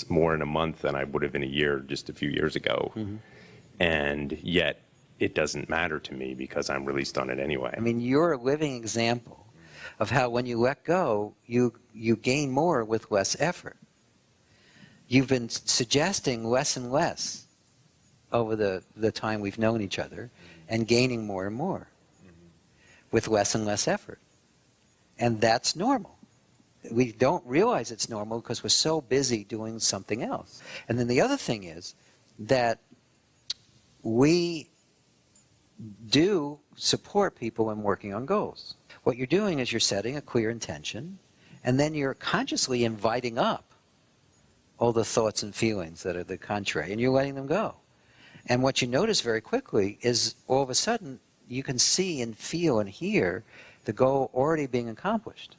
more in a month than I would have in a year just a few years ago. And yet it doesn't matter to me because I'm released on it anyway. I mean, you're a living example of how when you let go, you gain more with less effort. You've been suggesting less and less over the time we've known each other and gaining more and more with less and less effort. And that's normal. We don't realize it's normal because we're so busy doing something else. And then the other thing is that we do support people in working on goals. What you're doing is you're setting a clear intention, and then you're consciously inviting up all the thoughts and feelings that are the contrary, and you're letting them go. And what you notice very quickly is all of a sudden you can see and feel and hear the goal already being accomplished.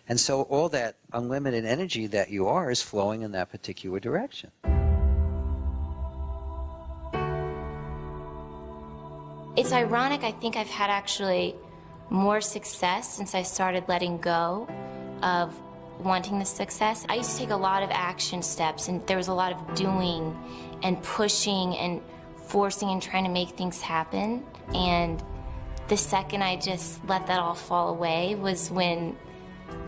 And so all that unlimited energy that you are is flowing in that particular direction. It's ironic, I think I've had actually more success since I started letting go of wanting the success. I used to take a lot of action steps, and there was a lot of doing and pushing and forcing and trying to make things happen. And the second I just let that all fall away was when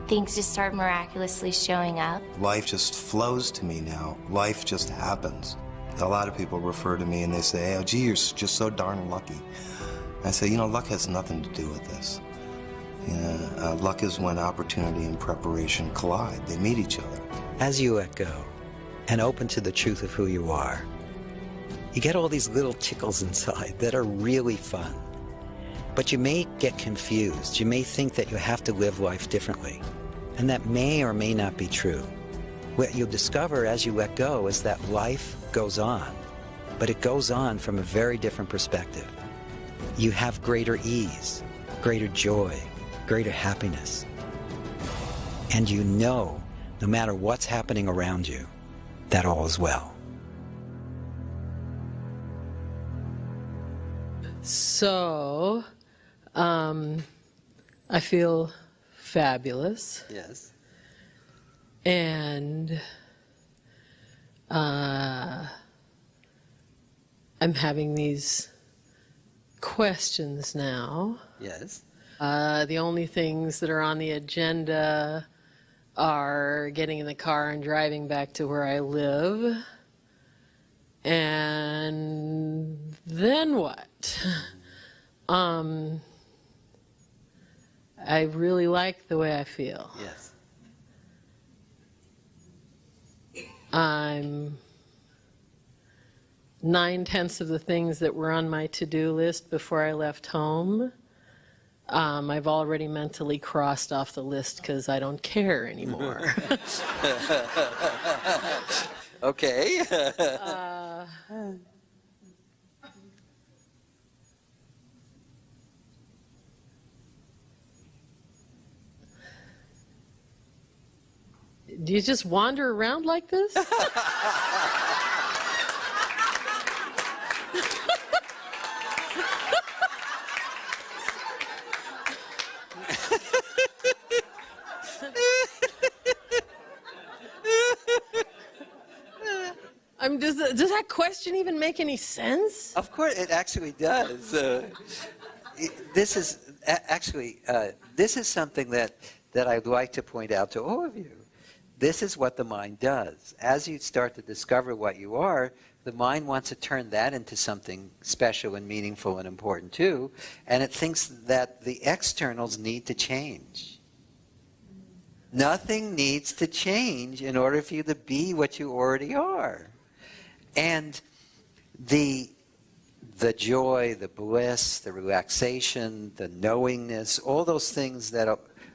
things just started miraculously showing up. Life just flows to me now. Life just happens. A lot of people refer to me and they say, oh, gee, you're just so darn lucky. I say, you know, luck has nothing to do with this. You know, luck is when opportunity and preparation collide. They meet each other. As you let go and open to the truth of who you are, you get all these little tickles inside that are really fun. But you may get confused. You may think that you have to live life differently. And that may or may not be true. What you'll discover as you let go is that life goes on, but it goes on from a very different perspective. You have greater ease, greater joy, greater happiness. And you know, no matter what's happening around you, that all is well. So, I feel fabulous. Yes. And I'm having these questions now. Yes. The only things that are on the agenda are getting in the car and driving back to where I live. And then what? I really like the way I feel. Yes. I'm 9/10 of the things that were on my to-do list before I left home. I've already mentally crossed off the list because I don't care anymore. Okay. Do you just wander around like this? Does that question even make any sense? Of course, it actually does. This is actually this is something that I'd like to point out to all of you. This is what the mind does. As you start to discover what you are, the mind wants to turn that into something special and meaningful and important too, and it thinks that the externals need to change. Nothing needs to change in order for you to be what you already are. And the joy, the bliss, the relaxation, the knowingness, all those things that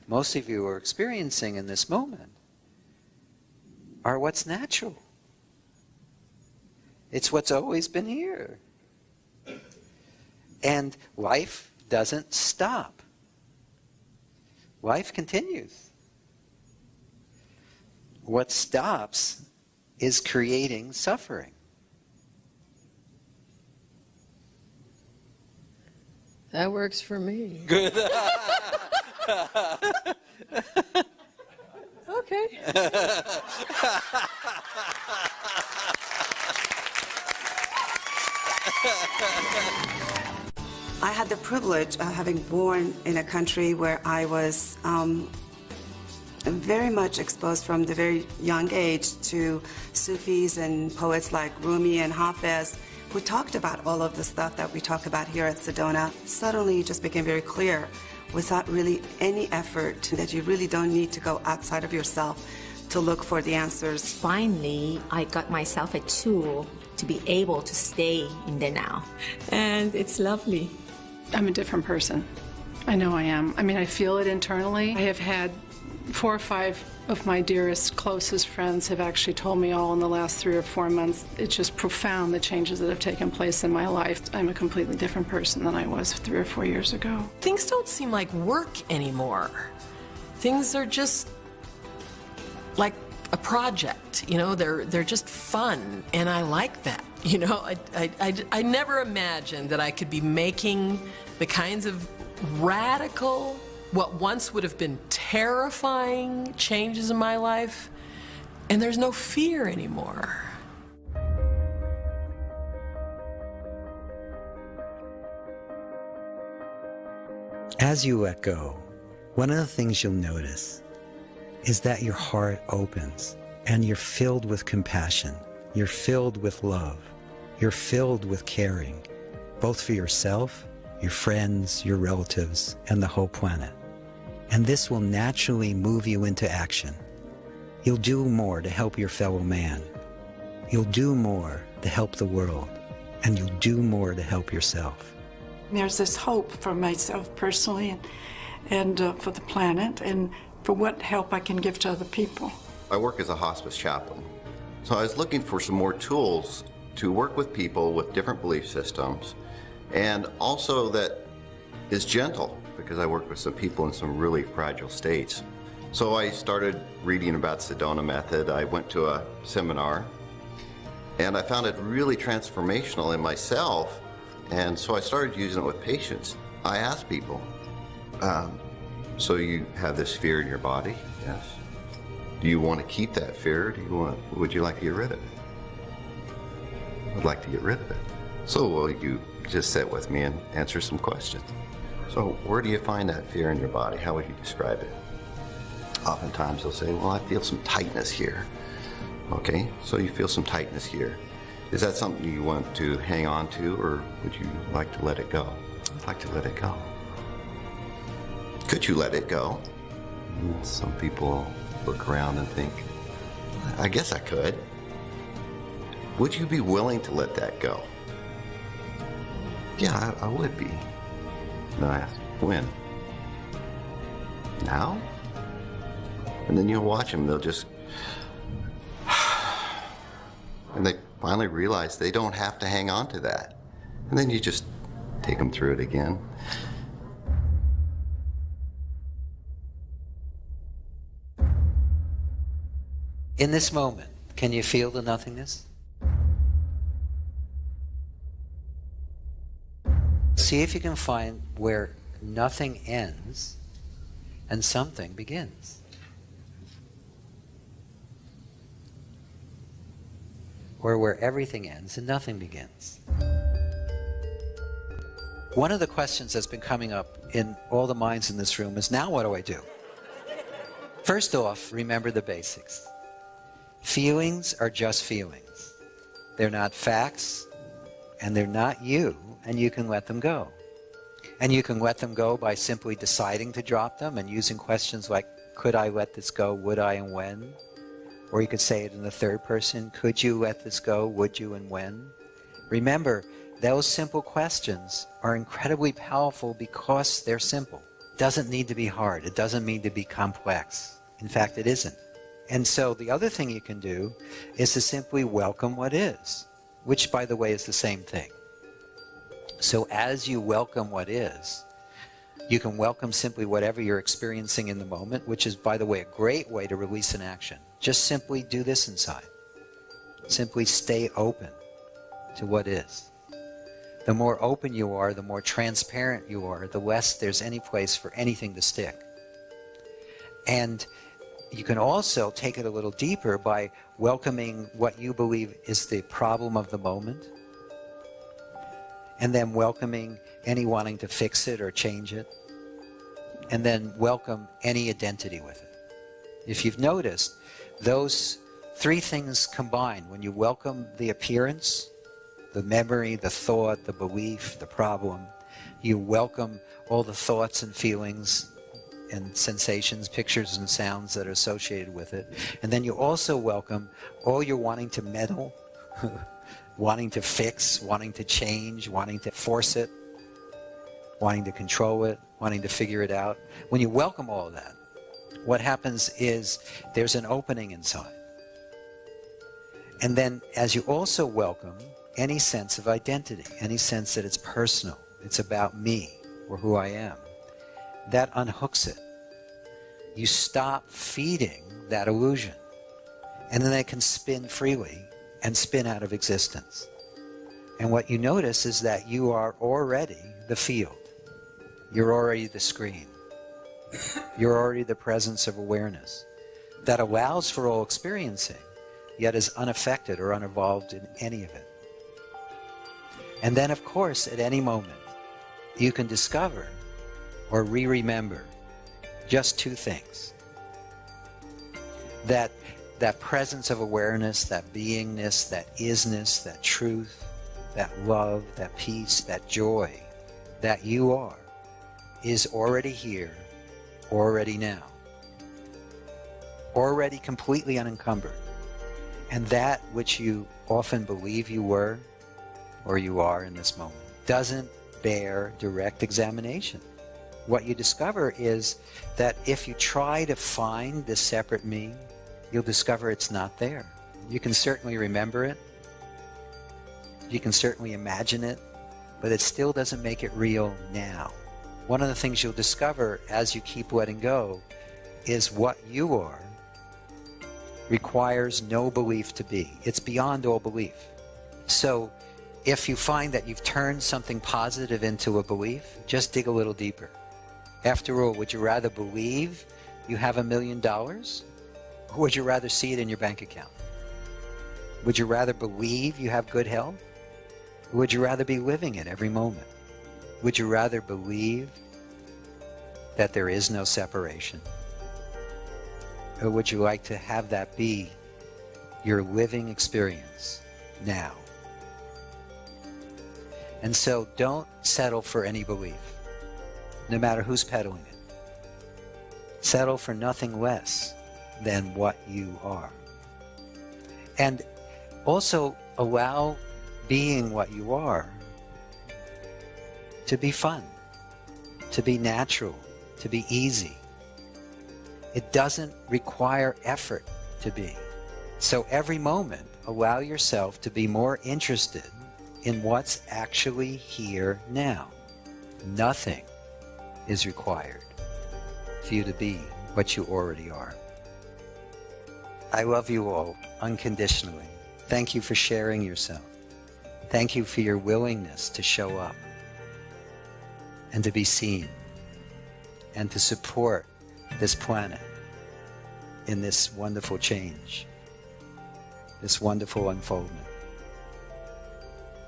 most of you are experiencing in this moment are what's natural. It's what's always been here. And life doesn't stop. Life continues. What stops is creating suffering. That works for me. Good. Okay. I had the privilege of having born in a country where I was very much exposed from the very young age to Sufis and poets like Rumi and Hafez, who talked about all of the stuff that we talk about here at Sedona. Suddenly it just became very clear, without really any effort, that you really don't need to go outside of yourself to look for the answers. Finally, I got myself a tool to be able to stay in the now. And it's lovely. I'm a different person. I know I am. I mean, I feel it internally. I have had 4 or 5 of my dearest, closest friends have actually told me all in the last 3 or 4 months. It's just profound, the changes that have taken place in my life. I'm a completely different person than I was 3 or 4 years ago. Things don't seem like work anymore. Things are just like a project, you know, they're just fun, and I like that. You know, I never imagined that I could be making the kinds of radical, what once would have been terrifying changes in my life, and there's no fear anymore. As you let go, one of the things you'll notice is that your heart opens and you're filled with compassion. You're filled with love. You're filled with caring, both for yourself, your friends, your relatives, and the whole planet. And this will naturally move you into action. You'll do more to help your fellow man. You'll do more to help the world. And you'll do more to help yourself. There's this hope for myself personally and for the planet and for what help I can give to other people. I work as a hospice chaplain. So I was looking for some more tools to work with people with different belief systems, and also that is gentle, because I work with some people in some really fragile states. So I started reading about Sedona method. I went to a seminar, and I found it really transformational in myself, and so I started using it with patients. I asked people, so you have this fear in your body? Yes. Do you want to keep that fear? Would you like to get rid of it? I'd like to get rid of it. So, well, you just sit with me and answer some questions. So, where do you find that fear in your body? How would you describe it? Oftentimes they'll say, well, I feel some tightness here. Okay, so you feel some tightness here. Is that something you want to hang on to, or would you like to let it go? I'd like to let it go. Could you let it go? And some people look around and think, I guess I could. Would you be willing to let that go? Yeah, I would be. And I ask, when? Now? And then you'll watch them, they'll just, and they finally realize they don't have to hang on to that. And then you just take them through it again. In this moment, can you feel the nothingness? See if you can find where nothing ends and something begins. Or where everything ends and nothing begins. One of the questions that's been coming up in all the minds in this room is, now what do I do? First off, remember the basics. Feelings are just feelings. They're not facts, and they're not you, and you can let them go. And you can let them go by simply deciding to drop them and using questions like, could I let this go, would I, and when? Or you could say it in the third person, could you let this go, would you, and when? Remember, those simple questions are incredibly powerful because they're simple. It doesn't need to be hard. It doesn't need to be complex. In fact, it isn't. And so the other thing you can do is to simply welcome what is, which, by the way, is the same thing. So as you welcome what is, you can welcome simply whatever you're experiencing in the moment, which is, by the way, a great way to release an action. Just simply do this inside. Simply stay open to what is. The more open you are, the more transparent you are, the less there's any place for anything to stick. And you can also take it a little deeper by welcoming what you believe is the problem of the moment, and then welcoming any wanting to fix it or change it, and then welcome any identity with it. If you've noticed, those three things combined, when you welcome the appearance, the memory, the thought, the belief, the problem, you welcome all the thoughts and feelings and sensations, pictures and sounds that are associated with it, and then you also welcome all your wanting to meddle, wanting to fix, wanting to change, wanting to force it, wanting to control it, wanting to figure it out. When you welcome all of that, what happens is there's an opening inside. And then as you also welcome any sense of identity, any sense that it's personal, it's about me or who I am, that unhooks it. You stop feeding that illusion, and then it can spin freely and spin out of existence. And what you notice is that you are already the field. You're already the screen. You're already the presence of awareness that allows for all experiencing, yet is unaffected or uninvolved in any of it. And then, of course, at any moment, you can discover or re-remember just two things. That presence of awareness, that beingness, that isness, that truth, that love, that peace, that joy that you are is already here, already now, already completely unencumbered. And that which you often believe you were or you are in this moment doesn't bear direct examination. What you discover is that if you try to find this separate me, you'll discover it's not there. You can certainly remember it. You can certainly imagine it, but it still doesn't make it real now. One of the things you'll discover as you keep letting go is what you are requires no belief to be. It's beyond all belief. So if you find that you've turned something positive into a belief, just dig a little deeper. After all, would you rather believe you have $1 million? Or would you rather see it in your bank account? Would you rather believe you have good health? Or would you rather be living it every moment? Would you rather believe that there is no separation? Or would you like to have that be your living experience now? And so don't settle for any belief, no matter who's peddling it. Settle for nothing less than what you are. And also allow being what you are to be fun, to be natural, to be easy. It doesn't require effort to be. So every moment, allow yourself to be more interested in what's actually here now. Nothing is required for you to be what you already are. I love you all unconditionally. Thank you for sharing yourself. Thank you for your willingness to show up and to be seen and to support this planet in this wonderful change, this wonderful unfoldment.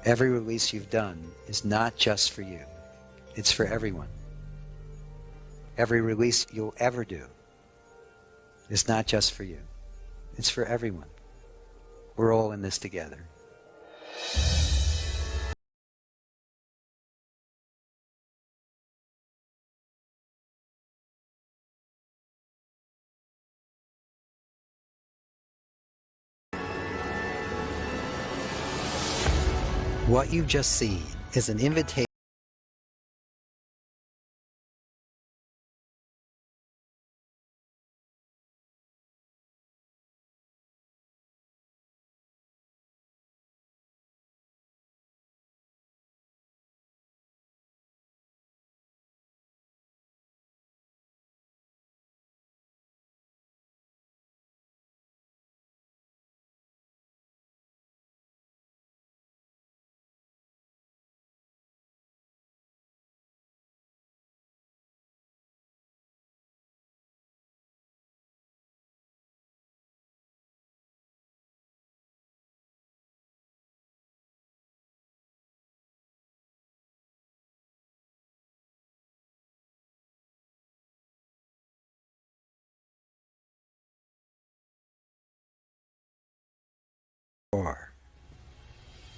Every release you've done is not just for you. It's for everyone. Every release you'll ever do is not just for you. It's for everyone. We're all in this together. What you've just seen is an invitation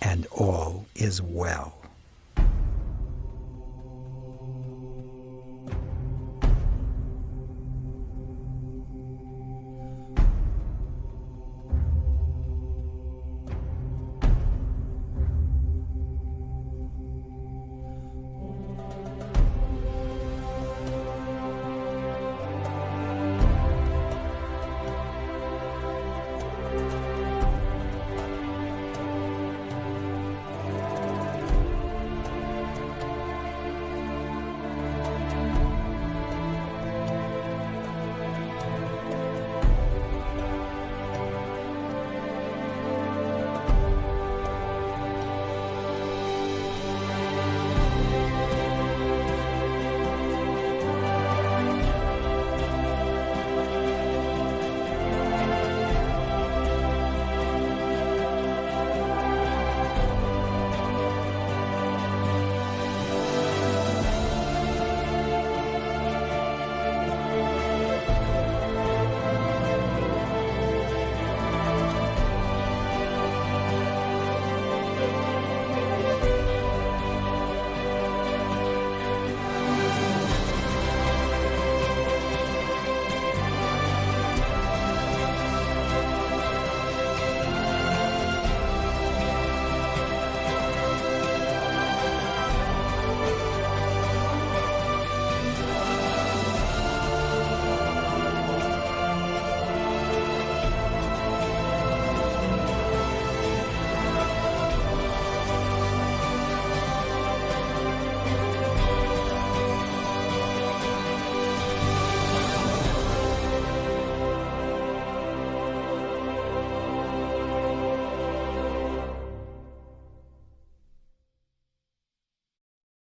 And all is well.